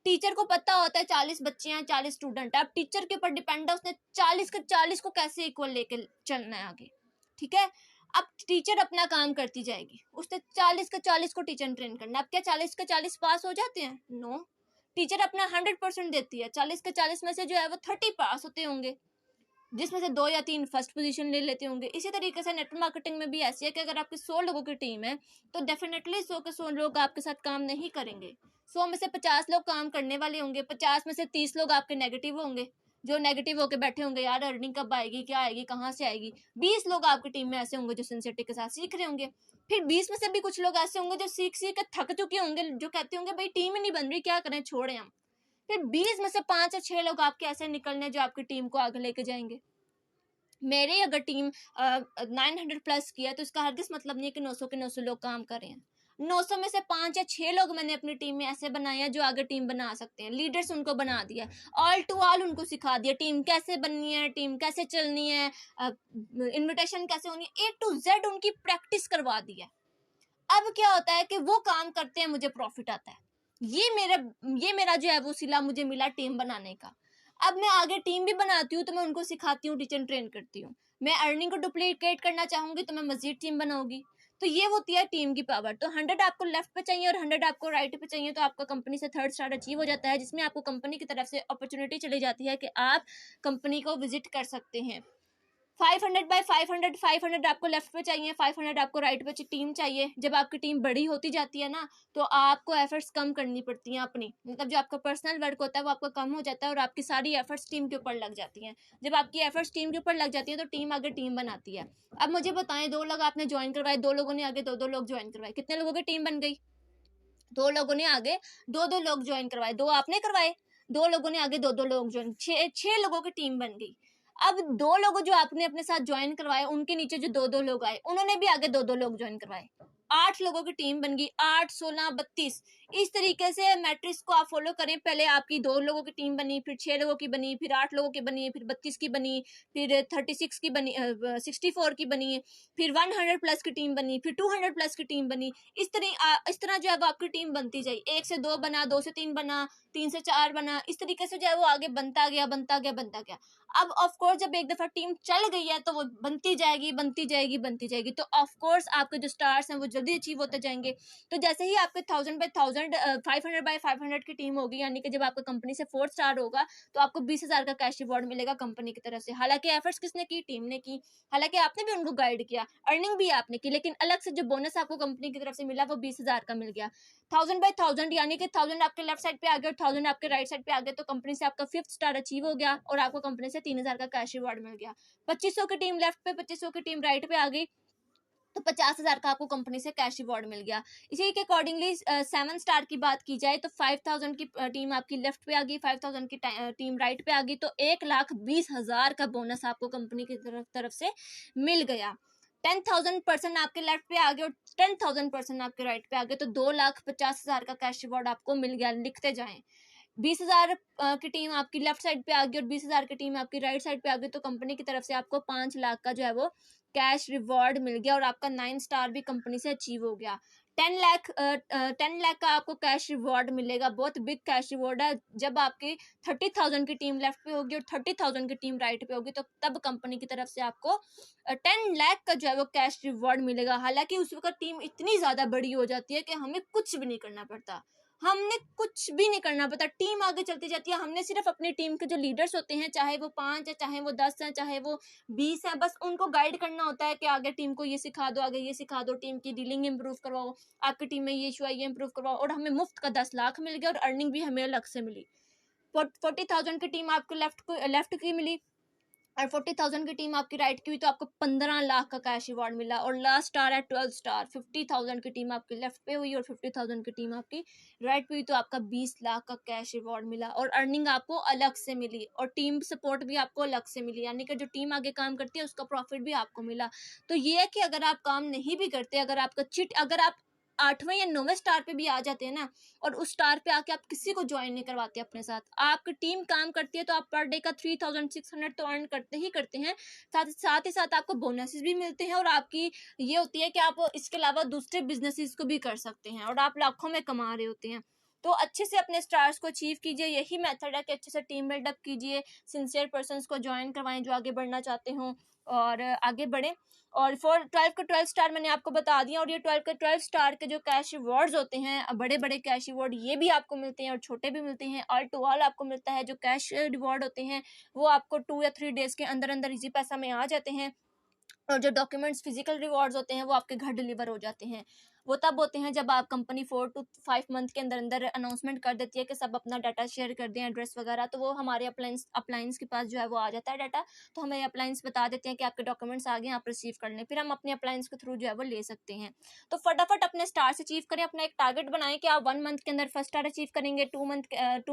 टीचर को पता होता है 40 बच्चे हैं, 40 स्टूडेंट है, अब टीचर के ऊपर डिपेंड है उसने 40 के 40 को कैसे इक्वल लेके चलना है आगे। ठीक है, अब टीचर अपना काम करती जाएगी, उसने 40 के 40 को टीचर ट्रेन करना। अब क्या 40 के 40 पास हो जाते हैं? नो, टीचर अपना 100% देती है। 40 के 40 में से जो है वो 30 पास होते होंगे, जिसमें से 2 या 3 फर्स्ट पोजीशन ले लेते होंगे। इसी तरीके से नेटवर्क मार्केटिंग में भी ऐसी है कि अगर आपकी 100 लोगों की टीम है तो डेफिनेटली 100 के 100 लोग आपके साथ काम नहीं करेंगे। 100 में से 50 लोग काम करने वाले होंगे, 50 में से 30 लोग आपके नेगेटिव होंगे, जो नेगेटिव होके बैठे होंगे, यार अर्निंग कब आएगी, क्या आएगी, कहाँ से आएगी। 20 लोग आपकी टीम में ऐसे होंगे जो सिंसियरिटी के साथ सीख रहे होंगे। फिर 20 में से भी कुछ लोग ऐसे होंगे जो सीख सीख के थक चुके होंगे, जो कहते होंगे भाई टीम ही नहीं बन रही, क्या करें, छोड़े हम। फिर 20 में से 5 या 6 लोग आपके ऐसे निकलने जो आपकी टीम को आगे लेके जाएंगे। मेरी अगर टीम 900 प्लस की है तो इसका हरगिज़ मतलब नहीं है कि 900 के 900 लोग काम कर रहे हैं। 900 में से 5 या 6 लोग मैंने अपनी टीम में ऐसे बनाए हैं जो आगे टीम बना सकते हैं। लीडर्स उनको बना दिया, ऑल टू ऑल उनको सिखा दिया, टीम कैसे बननी है, टीम कैसे चलनी है, इन्विटेशन कैसे होनी है, A to Z उनकी प्रैक्टिस करवा दी है। अब क्या होता है कि वो काम करते हैं, मुझे प्रॉफिट आता है। ये मेरा जो है वो सिला मुझे मिला टीम बनाने का। अब मैं आगे टीम भी बनाती हूँ तो मैं उनको सिखाती हूँ, टीचर ट्रेन करती हूँ। मैं अर्निंग को डुप्लीकेट करना चाहूंगी तो मैं मजीद टीम बनाऊंगी। तो ये होती है टीम की पावर। तो 100 आपको लेफ्ट पे चाहिए और 100 आपको राइट पे चाहिए, तो आपका कंपनी से 3rd स्टार अचीव हो जाता है, जिसमें आपको कंपनी की तरफ से अपॉर्चुनिटी चली जाती है कि आप कंपनी को विजिट कर सकते हैं। 500 बाय 500, 500 आपको लेफ्ट पे चाहिए, 500 आपको राइट पे टीम चाहिए। जब आपकी टीम बड़ी होती जाती है ना, तो आपको एफर्ट्स कम करनी पड़ती हैं अपनी, मतलब जो आपका पर्सनल वर्क होता है वो आपका कम हो जाता है और आपकी सारी एफर्ट्स टीम के ऊपर लग जाती हैं। जब आपकी एफर्ट्स टीम के ऊपर लग जाती है तो टीम आगे टीम बनाती है। अब मुझे बताएं, 2 लोग आपने ज्वाइन करवाए, 2 लोगों ने आगे 2-2 लोग ज्वाइन करवाए, कितने लोगों की टीम बन गई? 2 लोगों ने आगे 2-2 लोग ज्वाइन करवाए, 2 आपने करवाए, 2 लोगों ने आगे 2-2 लोग ज्वाइन, 6 लोगों की टीम बन गई। अब 2 लोग जो आपने अपने साथ ज्वाइन करवाए, उनके नीचे जो 2-2 लोग आए, उन्होंने भी आगे 2-2 लोग ज्वाइन करवाए। 8 लोगों की टीम बन गई, 8, 16, 32। इस तरीके से मैट्रिक्स को आप फॉलो करें। पहले आपकी 2 लोगों की टीम बनी, फिर 6 लोगों की बनी, फिर 8 लोगों की बनी, फिर 32 की बनी, फिर 36 की बनी, 64 की बनी, फिर 100 प्लस की टीम बनी, फिर 200 प्लस की टीम बनी। इस तरह जो है वो आपकी टीम बनती जाए। 1 से 2 बना, 2 से 3 बना, 3 से 4 बना, इस तरीके से जो है वो आगे बनता गया, बनता गया, बनता गया। अब ऑफ कोर्स जब एक दफा टीम चल गई है तो वो बनती जाएगी, बनती जाएगी, बनती जाएगी, तो ऑफ कोर्स आपके जो स्टार्स हैं वो जल्दी अचीव होते जाएंगे। तो जैसे ही आपके 1000 बाय 1000, 500 बाय 500 की टीम होगी, यानी कि जब आपका कंपनी से 4th स्टार होगा तो आपको 20,000 का कैश रिवॉर्ड मिलेगा कंपनी की तरफ से। हालांकि एफर्ट्स किसने की? टीम ने की। हालांकि आपने भी उनको गाइड किया, अर्निंग भी आपने की, लेकिन अलग से जो बोनस आपको कंपनी की तरफ से मिला वो 20,000 का मिल गया। 1000 बाय 1000 यानी कि 1000 आपके लेफ्ट साइड पे आ गया और 1000 आपके राइट साइड पे आ गए, तो कंपनी से आपका 5th स्टार अचीव हो गया और आपको कंपनी से 3000 का कैश रिवॉर्ड मिल गया। 2500 की टीम लेफ्ट पे, 2500 की टीम राइट पे आ गई, तो 50,000 का आपको कंपनी से कैश रिवॉर्ड मिल गया। इसी के अकॉर्डिंगली 7 स्टार की बात की जाए तो 5000 की टीम आपकी लेफ्ट पे आ गई, 5000 की टीम राइट पे आ गई, तो 1,20,000 का बोनस आपको कंपनी की तरफ से मिल गया। 10,000 पर्सन आपके लेफ्ट पे आ गए और 10,000 पर्सन आपके राइट पे आ गए, तो 2,50,000 का कैश रिवॉर्ड आपको मिल गया। लिखते जाएं, 20,000 की टीम आपकी लेफ्ट साइड पे आ गई और 20,000 की टीम आपकी राइट साइड पे आ गई, तो कंपनी की तरफ से आपको 5 लाख का जो है वो कैश रिवॉर्ड मिल गया और आपका 9 स्टार भी कंपनी से अचीव हो गया। 10 लाख का आपको कैश रिवॉर्ड मिलेगा। बहुत बिग कैश रिवॉर्ड है। जब आपकी 30,000 की टीम लेफ्ट पे होगी और 30,000 की टीम राइट पे होगी, तो तब कंपनी की तरफ से आपको 10 लाख का जो है वो कैश रिवॉर्ड मिलेगा। हालांकि उस वक्त टीम इतनी ज़्यादा बड़ी हो जाती है कि हमें कुछ भी नहीं करना पड़ता, हमने कुछ भी नहीं करना पड़ता, टीम आगे चलती जाती है। हमने सिर्फ अपनी टीम के जो लीडर्स होते हैं, चाहे वो 5 है, चाहे वो 10 है, चाहे वो 20 है, बस उनको गाइड करना होता है कि आगे टीम को ये सिखा दो, आगे ये सिखा दो, टीम की डीलिंग इंप्रूव करवाओ, आपकी टीम में ये इशू है ये इंप्रूव करवाओ, और हमें मुफ्त का 10 लाख मिल गया और अर्निंग भी हमें अलग से मिली। 40,000 की टीम आपको लेफ्ट की मिली और 40,000 की टीम आपकी राइट की हुई, तो आपको 15 लाख का कैश रिवॉर्ड मिला। और लास्ट स्टार है 12 स्टार, 50,000 की टीम आपकी लेफ्ट पे हुई और 50,000 की टीम आपकी राइट पे हुई, तो आपका 20 लाख का कैश रिवॉर्ड मिला और अर्निंग आपको अलग से मिली और टीम सपोर्ट भी आपको अलग से मिली, यानी कि जो टीम आगे काम करती है उसका प्रॉफिट भी आपको मिला। तो ये है कि अगर आप काम नहीं भी करते, अगर आप 8वें या 9वें स्टार पे भी आ जाते हैं ना, और उस स्टार पे आके आप किसी को ज्वाइन नहीं करवाते अपने साथ, आपकी टीम काम करती है, तो आप पर डे का 3,600 तो अर्न करते ही करते हैं। साथ ही साथ आपको बोनसेस भी मिलते हैं और आपकी ये होती है कि आप इसके अलावा दूसरे बिजनेसेस को भी कर सकते हैं और आप लाखों में कमा रहे होते हैं। तो अच्छे से अपने स्टार्स को अचीव कीजिए, यही मेथड है कि अच्छे से टीम बिल्डअप कीजिए, सिंसियर पर्सन्स को ज्वाइन करवाएं जो आगे बढ़ना चाहते हों और आगे बढ़ें। और फॉर 12 का 12 स्टार मैंने आपको बता दिया, और ये 12 के 12 स्टार के जो कैश रिवॉर्ड्स होते हैं, बड़े बड़े कैश रिवॉर्ड ये भी आपको मिलते हैं और छोटे भी मिलते हैं। ऑल टू ऑल आपको मिलता है। जो कैश रिवॉर्ड होते हैं वो आपको 2 या 3 डेज के अंदर अंदर इजी पैसा में आ जाते हैं, और जो डॉक्यूमेंट्स फिजिकल रिवॉर्ड्स होते हैं वो आपके घर डिलीवर हो जाते हैं। वो तब होते हैं जब आप कंपनी 4 to 5 मंथ के अंदर अंदर अनाउंसमेंट कर देती है कि सब अपना डाटा शेयर कर दें, एड्रेस वगैरह, तो वो हमारे अप्लायंस के पास जो है वो आ जाता है डाटा, तो हमें अप्लायंस बता देते हैं कि आपके डॉक्यूमेंट्स आ गए, आप रिसीव कर लें, फिर हम अपने अप्लायंस के थ्रू जो है वो ले सकते हैं। तो फटाफट अपने स्टार्स अचीव करें, अपना एक टारगेट बनाएं कि आप 1 मंथ के अंदर फर्स्ट स्टार अचीव करेंगे, 2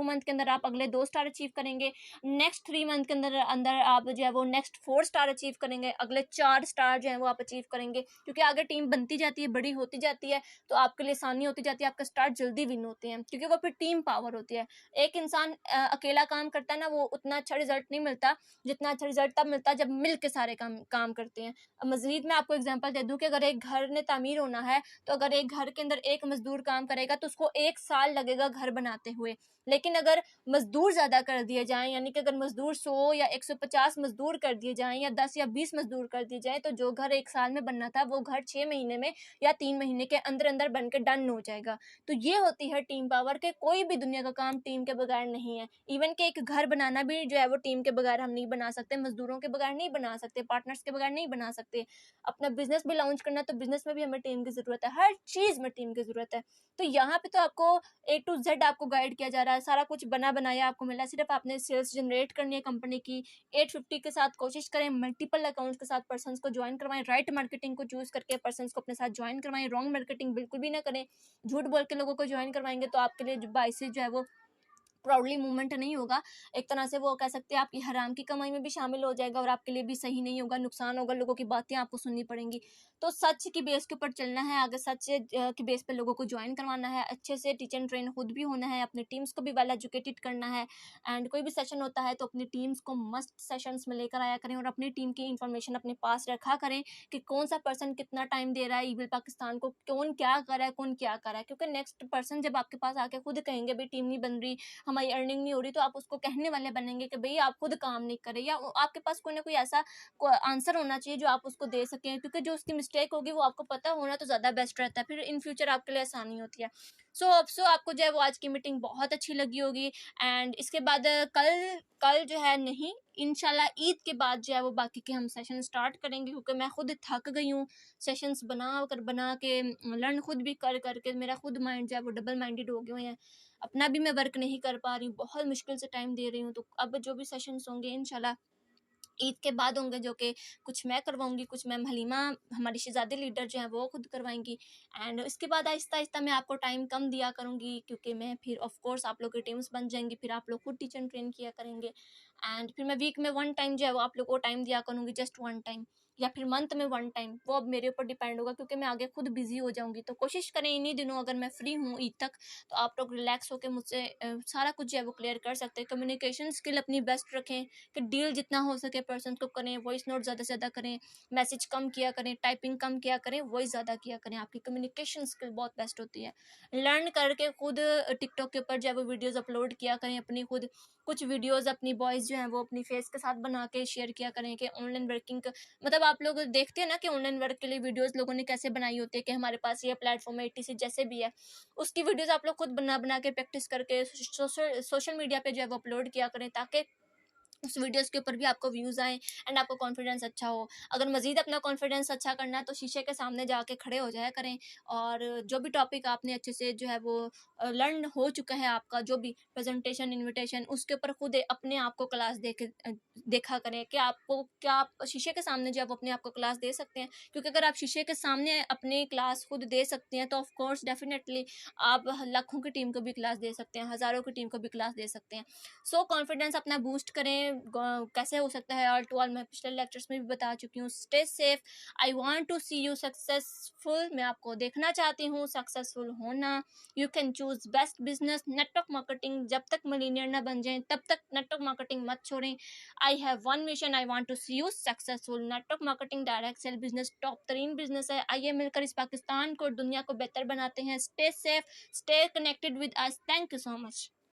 मंथ के अंदर आप अगले 2 स्टार अचीव करेंगे, नेक्स्ट 3 मंथ के अंदर अंदर आप जो है वो नेक्स्ट 4 स्टार अचीव करेंगे, अगले 4 स्टार जो है वो आप अचीव करेंगे, क्योंकि आगे टीम बनती जाती है, बड़ी होती जाती है, तो आपके लिए आसानी होती जाती है, आपका स्टार जल्दी विन होते हैं, क्योंकि वो फिर टीम पावर होती है। एक इंसान अकेला काम करता है ना, वो उतना अच्छा रिजल्ट नहीं मिलता, जितना अच्छा रिजल्ट तब मिलता है जब मिल के सारे काम करते हैं। मजीद मैं आपको एग्जांपल दे दूं कि अगर एक घर ने तामीर होना है, तो अगर एक घर के अंदर एक मजदूर काम करेगा तो उसको 1 साल लगेगा घर बनाते हुए, लेकिन अगर मजदूर ज्यादा कर दिए जाएं, यानी कि अगर मजदूर 100 या 150 मजदूर कर दिए जाएं या 10 या 20 मजदूर कर दिए जाएं, तो जो घर 1 साल में बनना था वो घर 6 महीने में या 3 महीने के अंदर अंदर बन के डन हो जाएगा। तो ये होती है टीम पावर के, कोई भी दुनिया का काम टीम के बगैर नहीं है। इवन कि एक घर बनाना भी जो है वो टीम के बगैर हम नहीं बना सकते, मजदूरों के बगैर नहीं बना सकते, पार्टनर्स के बगैर नहीं बना सकते। अपना बिजनेस भी लॉन्च करना, तो बिजनेस में भी हमें टीम की जरूरत है, हर चीज में टीम की जरूरत है। तो यहाँ पे तो आपको A to Z आपको गाइड किया जा रहा है, सारा कुछ बना बनाया आपको मिला, सिर्फ आपने सेल्स जनरेट करनी है कंपनी की। 850 के साथ कोशिश करें, मल्टीपल अकाउंट्स के साथ पर्सन्स को ज्वाइन करवाएं, राइट मार्केटिंग को चूज करके पर्सन्स को अपने साथ ज्वाइन करवाएं, रॉन्ग मार्केटिंग बिल्कुल भी ना करें। झूठ बोल के लोगों को ज्वाइन करवाएंगे तो आपके लिए बाइस जो है वो प्राउडली मूवमेंट नहीं होगा, एक तरह से वो कह सकते हैं आपकी हराम की कमाई में भी शामिल हो जाएगा और आपके लिए भी सही नहीं होगा, नुकसान होगा, लोगों की बातें आपको सुननी पड़ेंगी। तो सच की बेस के ऊपर चलना है, आगे सच की बेस पे लोगों को ज्वाइन करवाना है, अच्छे से टीच एंड ट्रेन खुद भी होना है, अपनी टीम्स को भी वेल एजुकेटेड करना है। एंड कोई भी सेशन होता है तो अपनी टीम्स को मस्ट सेशंस में लेकर आया करें और अपनी टीम की इंफॉर्मेशन अपने पास रखा करें कि कौन सा पर्सन कितना टाइम दे रहा है ईविल पाकिस्तान को, कौन क्या कर रहा है, कौन क्या कर रहा है, क्योंकि नेक्स्ट पर्सन जब आपके पास आके खुद कहेंगे भाई टीम नहीं बन रही, हमारी अर्निंग नहीं हो रही, तो आप उसको कहने वाले बनेंगे कि भाई आप खुद काम नहीं कर रहे, या आपके पास कोई ना कोई ऐसा आंसर होना चाहिए जो आप उसको दे सकें, क्योंकि जो उसकी मिस्टेक होगी वो आपको पता होना तो ज़्यादा बेस्ट रहता है, फिर इन फ्यूचर आपके लिए आसानी होती है। सो आपको जो है वो आज की मीटिंग बहुत अच्छी लगी होगी। एंड इसके बाद कल जो है नहीं, इंशाल्लाह ईद के बाद जो है वो बाकी के हम सेशन स्टार्ट करेंगे, क्योंकि मैं खुद थक गई हूँ सेशंस बना के लर्न खुद भी कर करके, मेरा खुद माइंड जो है वो डबल माइंडेड हो गए हैं, अपना भी मैं वर्क नहीं कर पा रही हूँ, बहुत मुश्किल से टाइम दे रही हूँ। तो अब जो भी सेशंस होंगे इंशाल्लाह ईद के बाद होंगे, जो कि कुछ मैं करवाऊंगी, कुछ मैम हलीमा हमारी शहजादी लीडर जो है वो खुद करवाएंगी। एंड इसके बाद आहिस्ता आहिस्ता मैं आपको टाइम कम दिया करूंगी, क्योंकि मैं फिर ऑफ कोर्स आप लोग की टीम्स बन जाएंगी, फिर आप लोग खुद टीचर ट्रेन किया करेंगे। एंड फिर मैं वीक में 1 टाइम जो है वो आप लोग को टाइम दिया करूंगी, जस्ट 1 टाइम, या फिर मंथ में 1 टाइम, वो अब मेरे ऊपर डिपेंड होगा, क्योंकि मैं आगे खुद बिजी हो जाऊंगी। तो कोशिश करें इन्हीं दिनों अगर मैं फ्री हूँ ईद तक, तो आप लोग रिलैक्स होकर मुझसे सारा कुछ जो है वो क्लियर कर सकते हैं। कम्युनिकेशन स्किल अपनी बेस्ट रखें कि डील जितना हो सके पर्सन को करें, वॉइस नोट ज़्यादा से ज़्यादा करें, मैसेज कम किया करें, टाइपिंग कम किया करें, वॉइस ज़्यादा किया करें। आपकी कम्युनिकेशन स्किल बहुत बेस्ट होती है। लर्न करके खुद टिकटॉक के ऊपर जो है वो वीडियोज़ अपलोड किया करें, अपनी खुद कुछ वीडियोज़ अपनी वॉइस जो है वो अपनी फेस के साथ बना के शेयर किया करें कि ऑनलाइन वर्किंग, मतलब आप लोग देखते हैं ना कि ऑनलाइन वर्क के लिए वीडियोस लोगों ने कैसे बनाई होती है कि हमारे पास ये प्लेटफॉर्म है etc जैसे भी है, उसकी वीडियोस आप लोग खुद बना बना के प्रैक्टिस करके सोशल मीडिया पे जो है वो अपलोड किया करें, ताकि उस वीडियोस के ऊपर भी आपको व्यूज़ आए एंड आपको कॉन्फिडेंस अच्छा हो। अगर मज़ीद अपना कॉन्फिडेंस अच्छा करना है तो शीशे के सामने जाके खड़े हो जाया करें, और जो भी टॉपिक आपने अच्छे से जो है वो लर्न हो चुका है, आपका जो भी प्रेजेंटेशन इनविटेशन, उसके ऊपर खुद अपने आप को क्लास देखा करें कि आपको क्या, आप शीशे के सामने जो है वो अपने आप को क्लास दे सकते हैं। क्योंकि अगर आप शीशे के सामने अपनी क्लास खुद दे सकते हैं तो ऑफ कोर्स डेफिनेटली आप लाखों की टीम को भी क्लास दे सकते हैं, हज़ारों की टीम को भी क्लास दे सकते हैं। सो कॉन्फिडेंस अपना बूस्ट करें। कैसे हो सकता है ऑल टू ऑल, मैं पिछले लेक्चर्स में भी बता चुकी हूँ। Stay safe, I want to see you successful, मैं आपको देखना चाहती हूँ सक्सेसफुल होना। You can choose best business, network marketing, जब तक मिलीनियर ना बन जाएं तब तक नेटवर्क मार्केटिंग मत छोड़ें। I have one mission, I want to see you successful. Network marketing direct sale business top 3 business है। आइए मिलकर इस पाकिस्तान को, दुनिया को बेहतर बनाते हैं। Stay safe, stay connected with us, thank you so much.